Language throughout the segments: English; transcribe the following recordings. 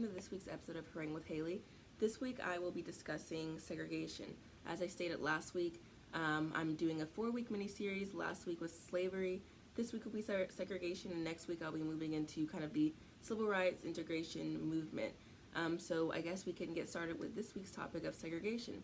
to this week's episode of Harangue with Haley. This week I will be discussing segregation. As I stated last week, I'm doing a 4-week mini-series. Last week was slavery. This week will be segregation, and next week I'll be moving into kind of the civil rights integration movement. So I guess we can get started with this week's topic of segregation.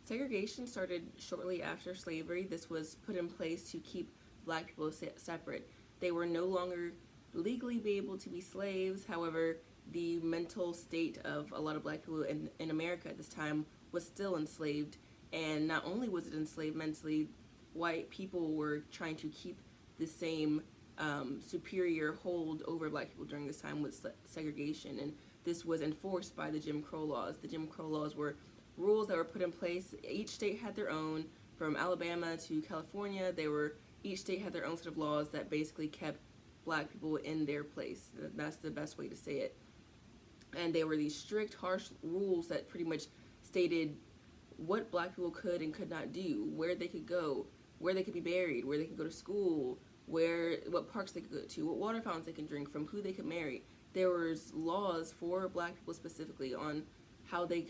Segregation started shortly after slavery. This was put in place to keep black people separate. They were no longer legally be able to be slaves. However, the mental state of a lot of black people in America at this time was still enslaved. And not only was it enslaved mentally, white people were trying to keep the same superior hold over black people during this time with segregation. And this was enforced by the Jim Crow laws. The Jim Crow laws were rules that were put in place. Each state had their own. From Alabama to California, each state had their own set of laws that basically kept black people in their place. That's the best way to say it. And they were these strict, harsh rules that pretty much stated what black people could and could not do, where they could go, where they could be buried, where they could go to school, what parks they could go to, what water fountains they could drink from, who they could marry. There was laws for black people specifically on how they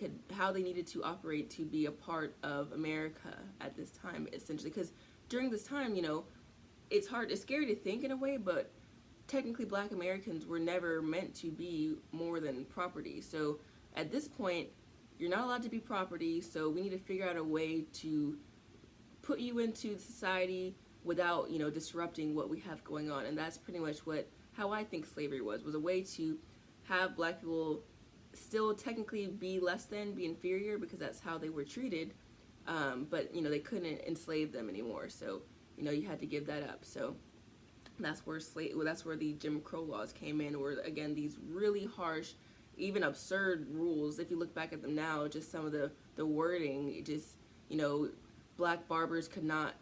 needed to operate to be a part of America at this time, essentially. Because during this time, it's scary to think in a way, but technically black Americans were never meant to be more than property. So at this point, you're not allowed to be property, so we need to figure out a way to put you into society without, disrupting what we have going on. And that's pretty much how I think slavery was a way to have black people still technically be less than, be inferior, because that's how they were treated, but they couldn't enslave them anymore, so you had to give that up. So that's where the Jim Crow laws came in, or again these really harsh, even absurd rules. If you look back at them now, just some of the wording, just black barbers could not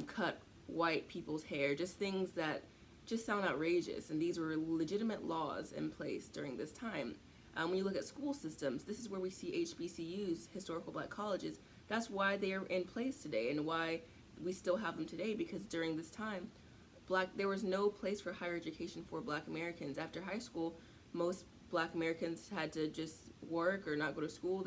cut white people's hair, just things that just sound outrageous. And these were legitimate laws in place during this time. When you look at school systems, this is where we see HBCUs, historical black colleges. That's why they are in place today and why we still have them today, because during this time, there was no place for higher education for black Americans. After high school, most black Americans had to just work or not go to school.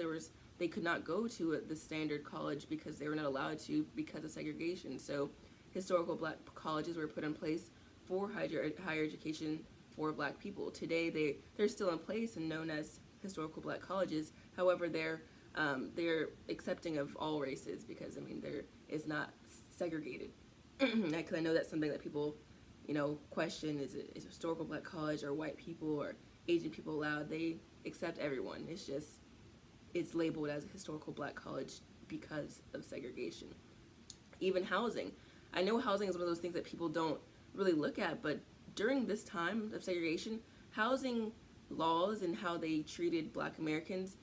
They could not go to the standard college because they were not allowed to because of segregation. So historical black colleges were put in place for higher education for black people. Today they're still in place and known as historical black colleges. However, they're accepting of all races, because it's not segregated. Because I know that's something that people question, is historical black college or white people or Asian people allowed? They accept everyone. It's labeled as a historical black college because of segregation. Even housing. I know housing is one of those things that people don't really look at, but during this time of segregation, housing laws and how they treated black Americans,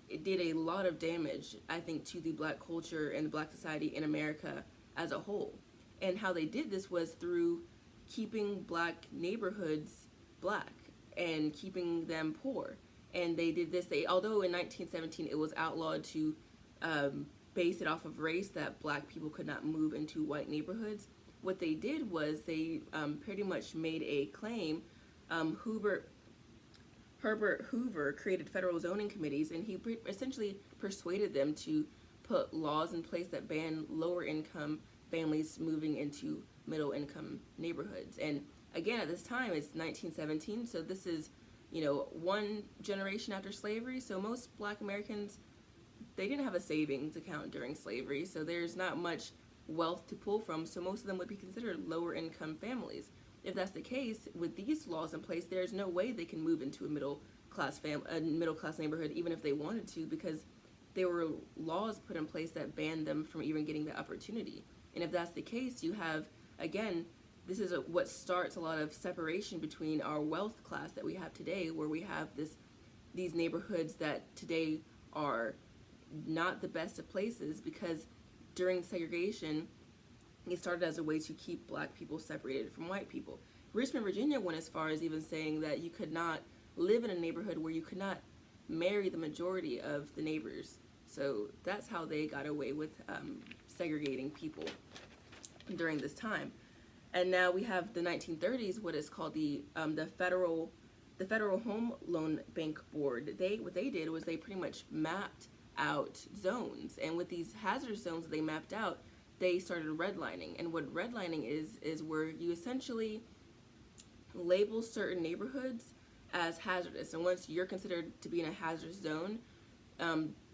it did a lot of damage, I think, to the black culture and the black society in America as a whole. And how they did this was through keeping black neighborhoods black and keeping them poor. And they did this, although in 1917 it was outlawed to base it off of race, that black people could not move into white neighborhoods, what they did was they pretty much made a claim. Herbert Hoover created federal zoning committees, and he essentially persuaded them to put laws in place that ban lower income families moving into middle income neighborhoods. And again, at this time, it's 1917, so this is one generation after slavery. So most black Americans, they didn't have a savings account during slavery, so there's not much wealth to pull from, so most of them would be considered lower income families. If that's the case, with these laws in place, there's no way they can move into a middle class neighborhood, even if they wanted to, because there were laws put in place that banned them from even getting the opportunity. And if that's the case, you have, again, this is what starts a lot of separation between our wealth class that we have today, where we have these neighborhoods that today are not the best of places, because during segregation, it started as a way to keep black people separated from white people. Richmond, Virginia went as far as even saying that you could not live in a neighborhood where you could not marry the majority of the neighbors. So that's how they got away with segregating people during this time. And now we have the 1930s, what is called the the Federal Home Loan Bank Board, what they did was they pretty much mapped out zones, and with these hazardous zones they mapped out, they started redlining. And what redlining is where you essentially label certain neighborhoods as hazardous, and once you're considered to be in a hazardous zone,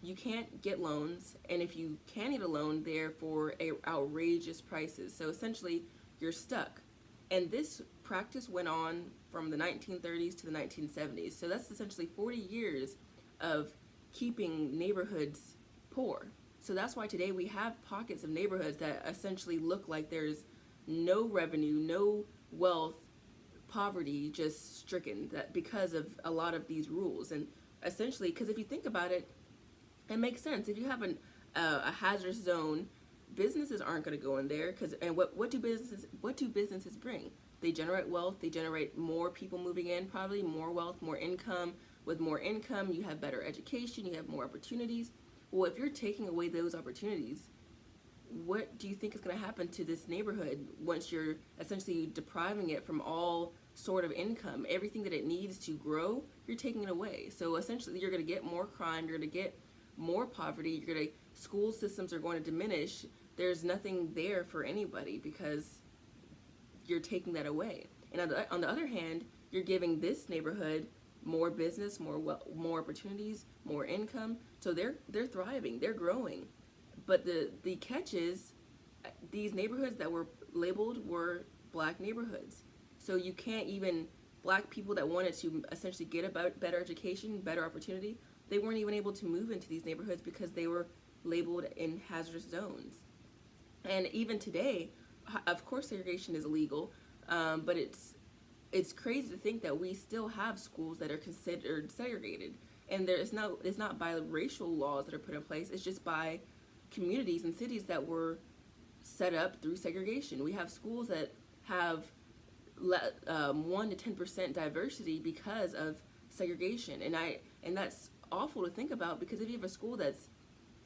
you can't get loans, and if you can get a loan, they're for outrageous prices. So essentially, you're stuck. And this practice went on from the 1930s to the 1970s. So that's essentially 40 years of keeping neighborhoods poor. So that's why today we have pockets of neighborhoods that essentially look like there's no revenue, no wealth, poverty, just stricken, that because of a lot of these rules. And essentially, because if you think about it, it makes sense. If you have a hazardous zone, businesses aren't going to go in there, and what do businesses bring? They generate wealth. They generate more people moving in, probably more wealth, more income. With more income, you have better education. You have more opportunities. Well, if you're taking away those opportunities, what do you think is going to happen to this neighborhood once you're essentially depriving it from all sort of income? Everything that it needs to grow, you're taking it away. So essentially, you're going to get more crime. You're going to get more poverty. School systems are going to diminish. There's nothing there for anybody because you're taking that away. And on the other hand, you're giving this neighborhood more business, more opportunities, more income. So they're thriving, they're growing. But the catch is, these neighborhoods that were labeled were black neighborhoods. So you can't even, black people that wanted to essentially get a better education, better opportunity, they weren't even able to move into these neighborhoods because they were labeled in hazardous zones. And even today, of course, segregation is illegal, but it's crazy to think that we still have schools that are considered segregated. And it's not by racial laws that are put in place, it's just by communities and cities that were set up through segregation. We have schools that have 1 to 10% diversity because of segregation, and that's awful to think about, because if you have a school that's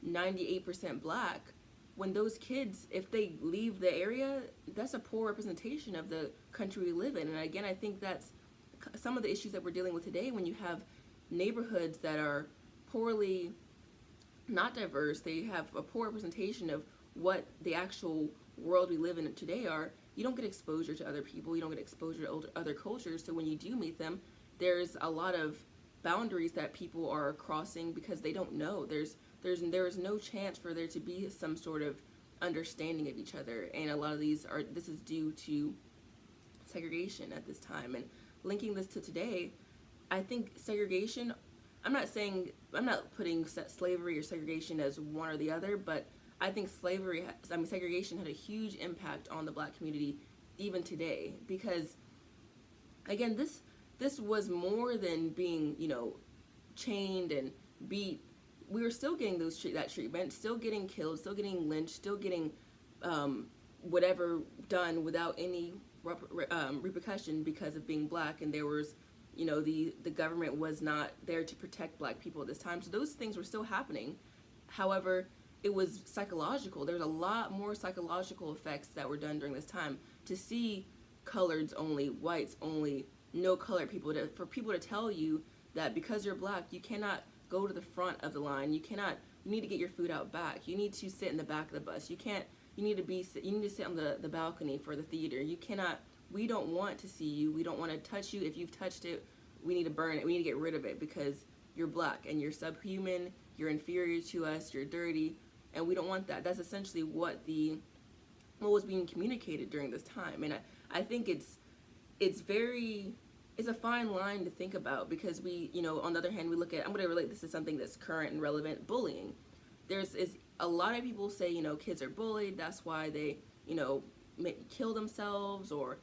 98% black, when those kids, if they leave the area, that's a poor representation of the country we live in. And again, I think that's some of the issues that we're dealing with today. When you have neighborhoods that are poorly, not diverse, they have a poor representation of what the actual world we live in today are, you don't get exposure to other people, you don't get exposure to other cultures. So when you do meet them, there's a lot of boundaries that people are crossing because they don't know. There is no chance for there to be some sort of understanding of each other, and a lot of this is due to segregation at this time. And linking this to today, I think segregation, I'm not putting slavery or segregation as one or the other, but I think segregation had a huge impact on the black community even today, because again, this was more than being, chained and beat. We were still getting that treatment, still getting killed, still getting lynched, still getting whatever done without any repercussion because of being black. And there was, the government was not there to protect black people at this time. So those things were still happening. However, it was psychological. There's a lot more psychological effects that were done during this time. To see coloreds only, whites only, no colored people, for people to tell you that because you're black, you cannot go to the front of the line. You need to get your food out back. You need to sit in the back of the bus. You need to sit on the balcony for the theater. We don't want to see you. We don't want to touch you. If you've touched it, we need to burn it. We need to get rid of it because you're black and you're subhuman, you're inferior to us, you're dirty, and we don't want that. That's essentially what was being communicated during this time. And I think it's a fine line to think about, because we, on the other hand, we look at, I'm going to relate this to something that's current and relevant, bullying. There's a lot of people say, kids are bullied, that's why they, kill themselves or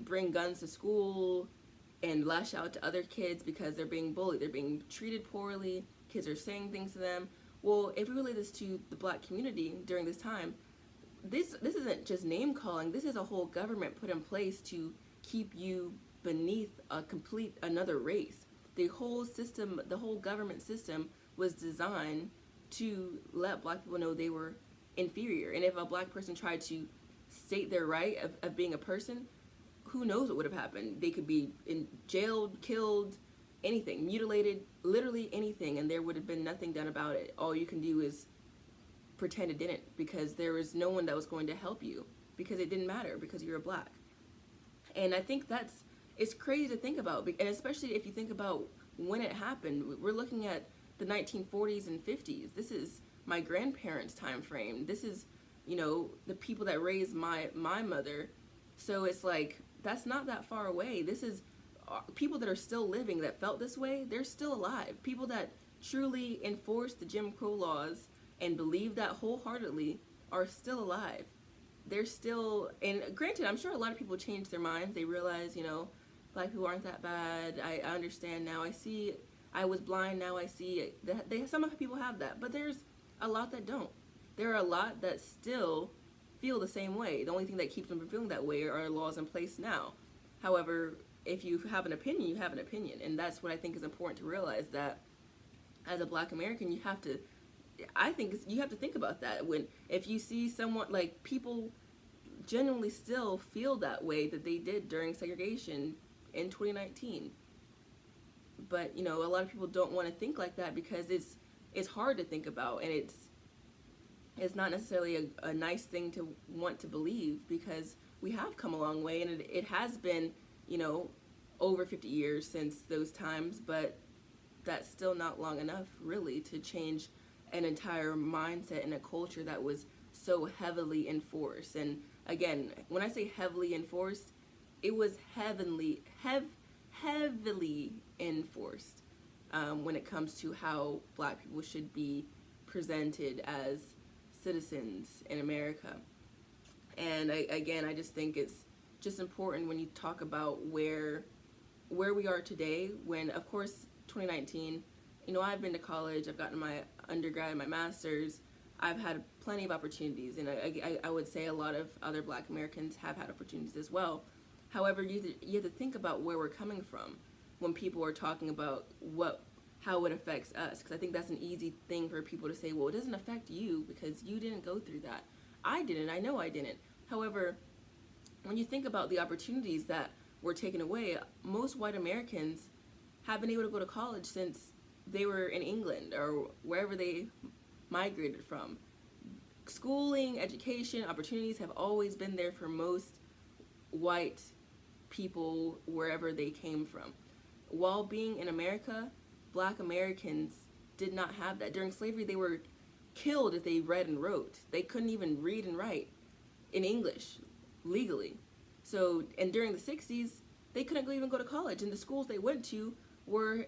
bring guns to school and lash out to other kids because they're being bullied, they're being treated poorly, kids are saying things to them. Well, if we relate this to the black community during this time, this isn't just name calling, this is a whole government put in place to keep you beneath another race. The whole system, the whole government system was designed to let black people know they were inferior. And if a black person tried to state their right of being a person, who knows what would have happened. They could be jailed, killed, anything, mutilated, literally anything, and there would have been nothing done about it. All you can do is pretend it didn't, because there was no one that was going to help you, because it didn't matter, because you were Black. And I think it's crazy to think about, and especially if you think about when it happened. We're looking at the 1940s and 50s. This is my grandparents' time frame. This is, the people that raised my mother. So it's like, that's not that far away. This is people that are still living that felt this way. They're still alive. People that truly enforced the Jim Crow laws and believe that wholeheartedly are still alive. They're still, and granted, I'm sure a lot of people change their minds. They realize, Black people aren't that bad. I understand now. I see. I was blind. Now I see. Some people have that, but there's a lot that don't. There are a lot that still feel the same way. The only thing that keeps them from feeling that way are laws in place now. However, if you have an opinion, you have an opinion, and that's what I think is important to realize, that as a Black American, you have to think about that. If you see someone, like, people genuinely still feel that way that they did during segregation in 2019. But, a lot of people don't want to think like that, because it's hard to think about, and it's not necessarily a nice thing to want to believe, because we have come a long way, and it has been, over 50 years since those times, but that's still not long enough, really, to change an entire mindset and a culture that was so heavily enforced. And again, when I say heavily enforced, it was heavily enforced when it comes to how Black people should be presented as citizens in America. And I just think it's just important when you talk about where we are today, when, of course, 2019, I've been to college, I've gotten my undergrad, my master's, I've had plenty of opportunities, and I would say a lot of other Black Americans have had opportunities as well. However, you have to think about where we're coming from when people are talking about how it affects us, because I think that's an easy thing for people to say, well, it doesn't affect you because you didn't go through that. I didn't. I know I didn't. However, when you think about the opportunities that were taken away, most white Americans have been able to go to college since they were in England or wherever they migrated from. Schooling, education, opportunities have always been there for most white people wherever they came from. While being in America, Black Americans did not have that. During slavery, they were killed if they read and wrote. They couldn't even read and write in English legally. So, and during the 60s, they couldn't even go to college, and the schools they went to were,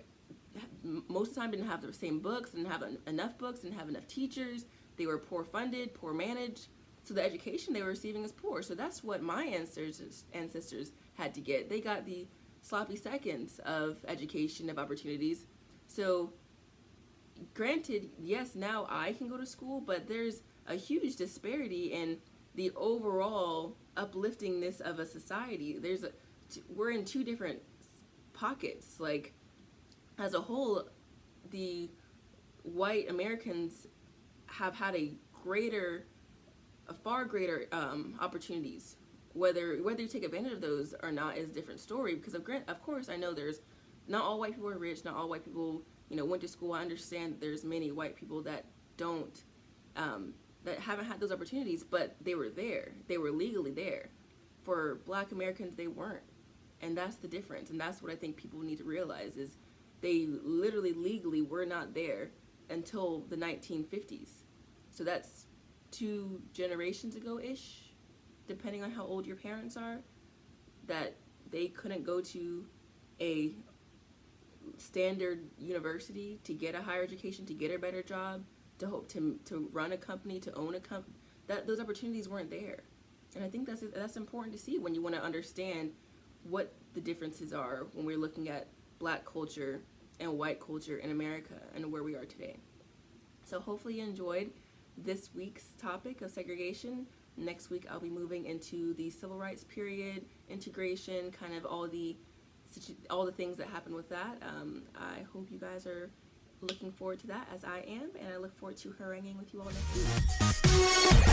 most of the time, didn't have the same books, didn't have enough books, didn't have enough teachers. They were poor funded, poor managed, so the education they were receiving is poor. So that's what my ancestors had to get. They got the sloppy seconds of education, of opportunities. So granted, yes, now I can go to school, but there's a huge disparity in the overall upliftingness of a society. We're in two different pockets. Like, as a whole, the white Americans have had far greater opportunities. Whether you take advantage of those or not is a different story, because of course I know there's not all white people are rich, not all white people went to school. I understand that there's many white people that don't that haven't had those opportunities, but they were there. They were legally there. For Black Americans, they weren't. And that's the difference. And that's what I think people need to realize, is they literally legally were not there until the 1950s. So that's 2 generations ago-ish, depending on how old your parents are, that they couldn't go to a standard university to get a higher education, to get a better job, to run a company, to own a company. Those opportunities weren't there. And I think that's important to see when you want to understand what the differences are when we're looking at Black culture and white culture in America and where we are today. So hopefully you enjoyed this week's topic of segregation. Next week I'll be moving into the civil rights period, integration, kind of all the things that happen with that. I hope you guys are looking forward to that, as I am, and I look forward to haranguing with you all next week.